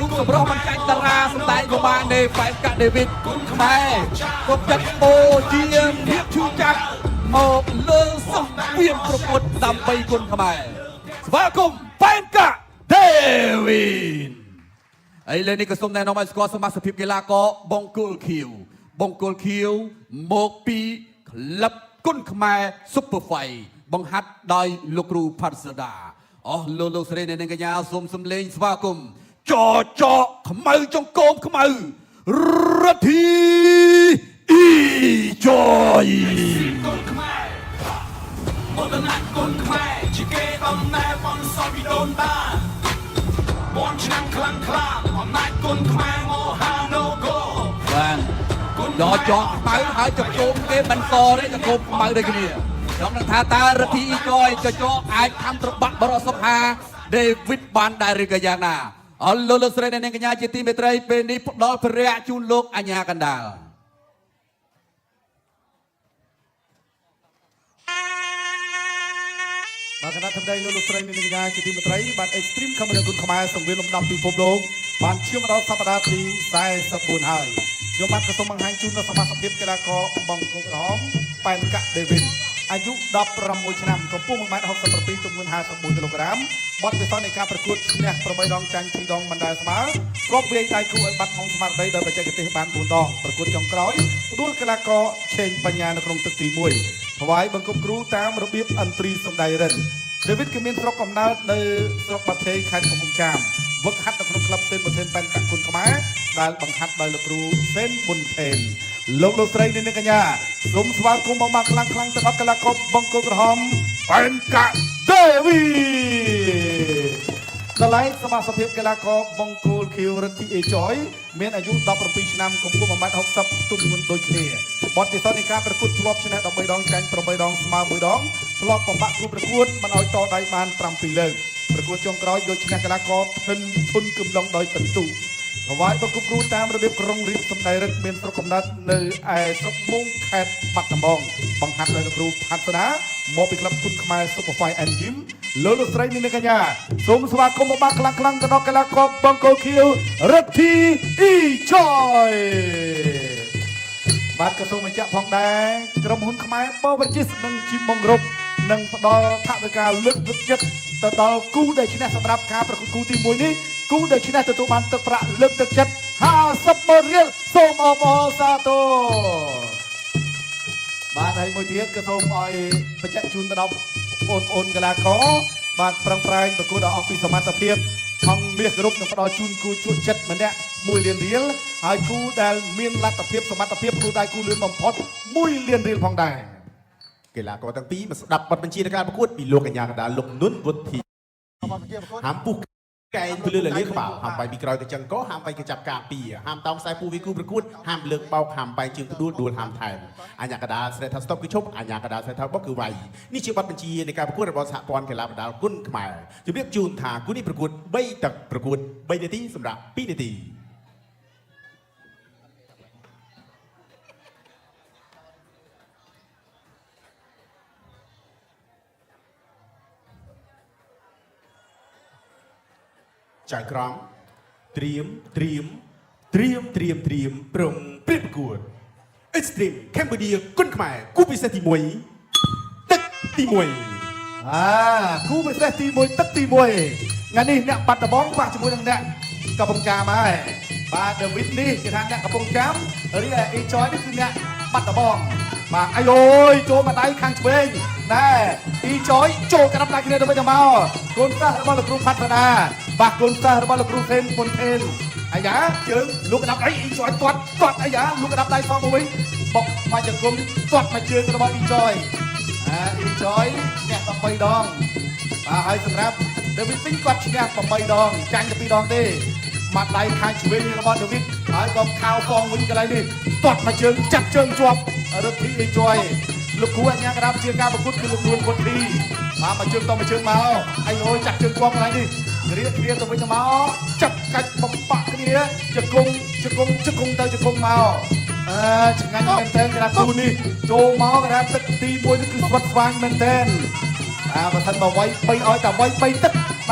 រូបសម្រស់បញ្ចាញ់តារាសម្ដែងកុមារនៃបែបកាដេវីតខ្មែរគុំចាត់បូជាភាពឈឺចាប់មកលើសង្វៀមប្រកួតដើម្បីគុណខ្មែរស្វាគមន៍បែបកាដេវីតឥឡូវនេះក៏សូមណែនាំឲ្យស្គាល់សមាជិកកីឡាករបង្គោលខៀវមកពីក្លឹបគុណខ្មែរ Super Fight បង្ហាត់ដោយលោកគ្រូផាត់សាដាលោកស្រីអ្នកនាងកញ្ញាសូមសំលេងស្វាគមន៍ចខ្មៅចង្គោមខ្មៅរទ្ធីអ៊ីចយគុណខ្មែរមកដល់ណាត់គុណខ្មែរជាគេដំណើរបងសពពីដូនតាបងឆ្នាំខ្លាំងខ្លាអំណាចគុណខ្មែរមកហាណូកូបានចខ្មៅហើយចង្គោមគេមិនសទេចង្គោមខ្មៅដូចគ្នាចង់នឹងថាតើរទ្ធីអ៊ីចយចអាចខំត្របាក់បរោះសុខាដេវីតបានដែរឬក៏យ៉ាងណាលោកស្រីអ្នកនាងកញ្ញាជាទីមេត្រីពេលនេះផ្ដល់ព្រះជូនលោកអញ្ញាកណ្ដាលបាទគណៈសម្ដីលោកស្រីអ្នកនាងកញ្ញាជាទីមេត្រីបាទ Extreme ខមរគុណខ្មែរសង្វៀនលំដាប់ពិភពលោកបានឈានមកដល់សប្តាហ៍ទី44ហើយខ្ញុំបានក៏សូមបង្ហាញជូនដល់សមាជិកកីឡាករបង្គោលក្រហមប៉ែនកាក់ដេវីតអាយុ16ឆ្នាំកម្ពស់ 1.67 ទម្ងន់ 54 គីឡូក្រាមបទពិសោធន៍នៃការប្រកួតឈ្នះ8ដងចាញ់2ដងមិនដែលស្មើគ្រាប់វាយដៃគូឲ្យបាត់បង់ស្មារតីដោយបច្ចេកទេសបាន4ដងប្រកួតចុងក្រោយផ្ដួលកីឡាករឆេងបញ្ញានៅក្នុងទឹកទី1ថ្វាយបង្គំគ្រូតាមរបៀបអន្ត្រីសម្ដែងរិនដេវីតគឺមានស្រុកកំណើតនៅស្រុកបាថេខេត្តកំពង់ចាមវឹកហាត់នៅក្នុងក្លឹបសេនប៊ុនថេនប៉ែនកាក់គុណខ្មែរដែលបង្ហាត់ដោយលោកគ្រូសេនប៊ុនថេនលោកស្រីនាងកញ្ញាសូមស្វាគមន៍មកខ្លាំងទៅដល់កីឡាករបង្គោលក្រហមប៉ែនកាក់ដេវីតកន្លែងសមាជិកកីឡាករបង្គោលខៀវរទ្ធីអេចយមានអាយុ17ឆ្នាំកម្ពស់ 1.60 ទម្ងន់ដូចគ្នាបទពិសោធន៍នៃការប្រកួតធ្លាប់ឈ្នះ13ដងចាញ់8ដងស្មើ1ដងធ្លាប់បំផាក់គូប្រកួតមិនឲ្យតដៃបាន7លើកប្រកួតចុងក្រោយយកឈ្នះកីឡាករធុនគំឡុងដោយពិន្ទុប្រវាយបង្គំគ្រូតាមរបៀបក្រុងរាជសម្ដែងរិទ្ធមានស្រុកកំណើតនៅឯស្រុកមុងខេត្តបាត់ដំបងបង្ហាត់ដោយលោកគ្រូផាត់សាដាមកពីក្លឹបគុណខ្មែរ Super Fight and Gym លោកស្រីនាងកញ្ញាសូមស្វាគមន៍មកខ្លាំងទៅដល់កីឡាករបង្គោលខៀវរទ្ធីអ៊ីចយបាទក៏សូមបញ្ជាក់ផងដែរក្រុមហ៊ុនខ្មែរបបជិះនិងជីមងរុបនឹងផ្ដល់ថវិកាលើកទឹកចិត្តទៅដល់គូដែលឈ្នះសម្រាប់ការប្រកួតគូទី1នេះគូដែលឈ្នះទទួលបានទឹកប្រាក់លើកទឹកចិត្ត50,000រៀលសូមអបអរសាទរបាទហើយមួយទៀតក៏សូមឲ្យបញ្ជាក់ជូនទៅដល់បងប្អូនកីឡាករបាទប្រឹងប្រែងប្រកួតដល់អស់ពីសមត្ថភាពអង្គមាសគ្រប់នឹងផ្ដល់ជូនគូជួចចិត្តម្នាក់1លានរៀលហើយគូដែលមានលទ្ធភាពសមត្ថភាពគូដៃគូលឿនបំផុត1លានរៀលផងដែរកីឡាករទាំងពីរមកស្ដាប់បទបញ្ជានៃការប្រកួតពីលោកកញ្ញាកណ្ដាលលោកនុនវុធីហាំពុះកែងពលឺលលាក្បាលហាំបាយពីក្រោយទៅចឹងក៏ហាំបាយកចាប់ការពីហាំតោងខ្សែពូវីគូប្រកួតហាំលើកបោកហាំបាយជើងដួលហាំថែមអញ្ញាកណ្ដាលស្រែថាស្តុបគឺឈប់អញ្ញាកណ្ដាលស្រែថាបោកគឺវាយនេះជាបទបញ្ជានៃការប្រកួតរបស់សហព័ន្ធកីឡាបណ្ដាលគុណខ្មែរជម្រាបជូនថាគូនេះប្រកួត3ទឹកប្រកួត3នាទីសម្រាប់2នាទីចៅក្រមត្រៀមព្រមព្រៀបប្រកួត Extreme Cambodia គុណខ្មែរគូពិសេសទី1ទឹកទី1គូពិសេសទី1ទឹកទី1ថ្ងៃនេះអ្នកបាត់ដំបងខ្វះជាមួយនឹងអ្នកកំពង់ចាមហើយបាទដេវីតនេះគេថាអ្នកកំពង់ចាមរីឯអ៊ីចយនេះគឺអ្នកបាត់ដំបងបាទអាយអូយចូលមកដៃខាងឆ្វេងណែអ៊ីចយចូលក្រាបដៃគ្នាទៅវិញទៅមកកូនសិស្សរបស់លោកគ្រូផាត់សាដាបាទកូនសិស្សរបស់លោកគ្រូសេនពុនថេនអាយ៉ាជើងលោកក្តាប់ដៃអ៊ីចយទាត់អាយ៉ាលោកក្តាប់ដៃសងមកវិញបុកមកជង្គង់ទាត់មកជើងរបស់អ៊ីចយអ៊ីចយអ្នក13ដងបាទហើយសម្រាប់ដេវីតវិញគាត់ឈ្នះ8ដងចាញ់តែ2ដងទេមកដៃខាងឆ្វេងរបស់ដេវីតហើយក៏ខោកងវិញកន្លែងនេះទាត់មកជើងចាប់ជើងជាប់រត់ពីអ៊ីចយលោកគ្រូអញ្ញាកណ្ដាលជាការប្រកួតគឺលោកគ្រូពុទ្ធធីបាទមកជើងតមកជើងមកអាយអូយចាប់ជើងជាប់កន្លែងនេះរៀបគ្នាទៅវិញទៅមកចាប់កាច់បំបាក់គ្នាជង្គង់ទៅជង្គង់មកឆ្ងាញ់មែនតើកណ្ដាលគូនេះចូលមកកណ្ដាលទឹកទី1នេះគឺស្វិតស្វាញមែនតើបើមិនមកវាយ3ឲ្យតែវាយ3ទឹកប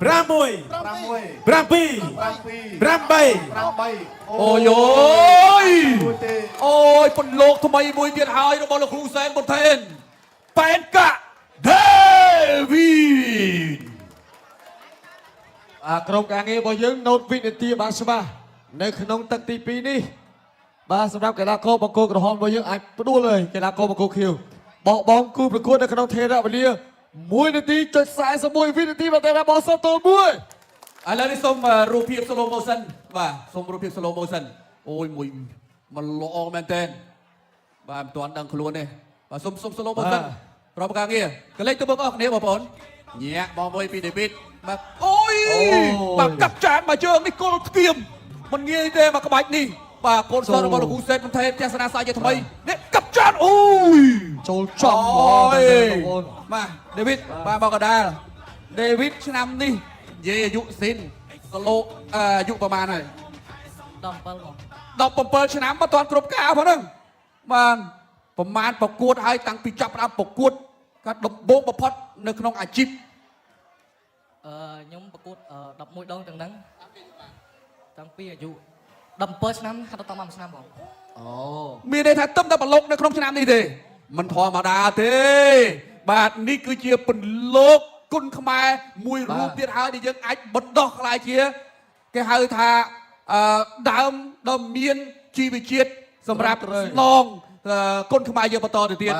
Bramui 6 Brampi 7 Brambai 8 โอ้ย មួយទេ โอ้ยปนโลกทำไมมวยเทียนหายเราบอกเราครูแสนบนเทนแปนกะเดวิดក្រុមការងាររបស់យើងណូតវិនាទីបានច្បាស់នៅក្នុងទឹកទី2នេះបាទសម្រាប់កីឡាករបង្គោលក្រហមរបស់យើងអាចផ្ដួលហើយកីឡាករបង្គោលខៀវ បោកបង់គូប្រកួតនៅក្នុងថេរវេលា1នាទី41វិនាទីមកតែរបស់សតលមួយ ឥឡូវនេះសូមរូបភាព slow motion បាទសូមរូបភាព slow motion អូយមួយมันល្អមែនតើបាទមិនទាន់ដឹងខ្លួនទេបាទសូម slow motion ប្រពការងារកលេចទៅបងប្អូនគ្នាបងប្អូនញាក់បងមួយពីដេវីតបាទអូយបាទកាប់ចានមកជើងនេះគល់ស្គៀមមិនងាយទេមកក្បាច់នេះបាទកូនសតរបស់លោកហ៊ូសេនមិនថេទស្សនាសាជាថ្មីនេះកាប់ចានអូយ ចូលចំហ្មងបងប្អូន បាទដេវីតបាទមកកដាលដេវីតឆ្នាំនេះនិយាយអាយុស៊ីនគីឡូអាយុប្រហែលហើយ 17 ឆ្នាំមិនទាន់គ្រប់កាលផងហ្នឹងបាទប្រហែលប្រកួតហើយតាំងពីចាប់ផ្ដើមប្រកួតក៏ដំបូងបំផុតនៅក្នុងអាជីព ខ្ញុំប្រកួត11ដងទាំងហ្នឹងតាំងពីអាយុ17ឆ្នាំហាត់ដល់10ឆ្នាំបង អូ មានន័យថាទឹមតែប្រឡូកនៅក្នុងឆ្នាំនេះទេមិនធម្មតាទេបាទនេះគឺជាពន្លកគុណខ្មែរមួយរូបទៀតហើយដែលយើងអាចបណ្ដោះខ្លាយជាគេហៅថាដើមដ៏មានជីវជាតិសម្រាប់ស្នងគុណខ្មែរយើងបន្តទៅទៀត